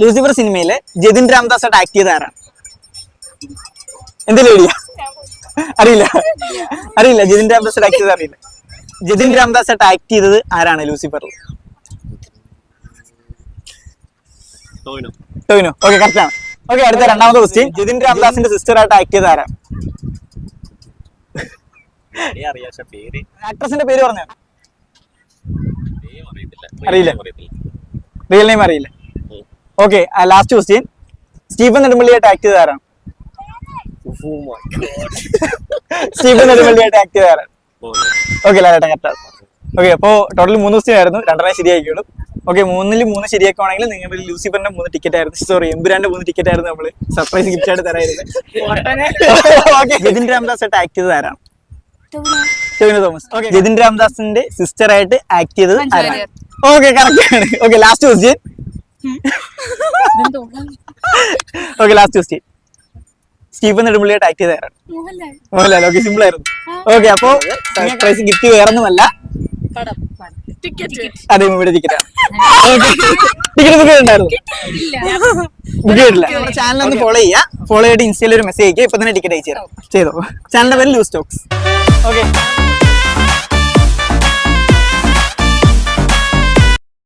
Lucifer സിനിമയില് ജതിൻ രാംദാസ് ആയിട്ട് act ചെയ്ത ആരാണ്? എന്തെങ്കിലും ഐഡിയ? അറിയില്ല ജതിൻ രാംദാസ് ആയിട്ട് ആക്ട് ചെയ്തത് അറിയില്ല. ജതിൻ രാംദാസ് ആയിട്ട് ആക്ട് ചെയ്തത് ആരാണ് ലൂസിഫറിൽ? ടോവിനോ. ഓക്കെ, കറക്റ്റ് ആണ്. ഓക്കെ, അടുത്ത രണ്ടാമത്തെ ക്വസ്റ്റ്യൻ. ജതിൻ രാംദാസിന്റെ സിസ്റ്റർ ആയിട്ട് ആക്ട് ചെയ്ത ആരാണ്? ആക്ട്രസിന്റെ പേര് പറഞ്ഞോ? അറിയില്ല. റിയൽ നെയിം അറിയില്ല. Okay, last question. സ്റ്റീഫൻ നെടുമ്പള്ളിയായിട്ട് ആക്ട് ചെയ്ത ആരാണ്? സ്റ്റീഫൻ നെടുമ്പള്ളിയായിട്ട് ആക്ട് ചെയ്ത ആരാണ്? Okay, Lalettan correct. ഓക്കെ, അപ്പോ ടോട്ടൽ 3 ക്വസ്റ്റ്യൻ ആയിരുന്നു. 2 ശരിയാക്കിയുള്ളൂ. ഓക്കെ, 3-ൽ 3 ശരിയാക്കുവാണെങ്കിൽ നിങ്ങളുടെ ലൂസിഫറിന്റെ 3 ടിക്കറ്റ് ആയിരുന്നു, സോറി എമ്പുരാന്റെ 3 ടിക്കറ്റ് ആയിരുന്നു നമ്മള് സർപ്രൈസ് ഗിഫ്റ്റ് ആയിട്ട് തരായിരുന്നു. ജതിൻ രാംദാസ് ആയിട്ട് ആക്ട് ചെയ്തത് ആരാണ്? ടോവിനോ തോമസ്. ഓക്കെ, ജതിൻ രാംദാസിന്റെ സിസ്റ്റർ ആയിട്ട് ആക്ട് ചെയ്തത് ആരാണ്? ഓക്കെ, കറക്റ്റ് ആണ്. Okay, last question. Okay, last question. Stephen നെടുമ്പള്ളിയായിട്ട് ആക്ട് ചെയ്ത ആരാണ്? മോഹൻലാൽ. ഓക്കെ, സിമ്പിൾ ആയിരുന്നു. ഓക്കെ, അപ്പോ സർപ്രൈസ് ഗിഫ്റ്റ് വേറൊന്നുമല്ല, അതെ മൂവിയുടെ ടിക്കറ്റാണ്. ടിക്കറ്റ് ബുക്ക് ചെയ്തിട്ടുണ്ടായിരുന്നു? ബുക്ക് ചെയ്തിട്ടില്ല. നമ്മുടെ ചാനൽ ഒന്ന് ഫോളോ ചെയ്യുക. ഫോളോ ചെയ്തിട്ട് ഇൻസ്റ്റയിൽ ഒരു മെസ്സേജ് അയക്കുക. ഇപ്പൊ തന്നെ ടിക്കറ്റ് അയച്ചു തരാം. ചെയ്തോ. ചാനലിന്റെ പേര് ലൂസ് ടോക്സ്. ഓക്കെ.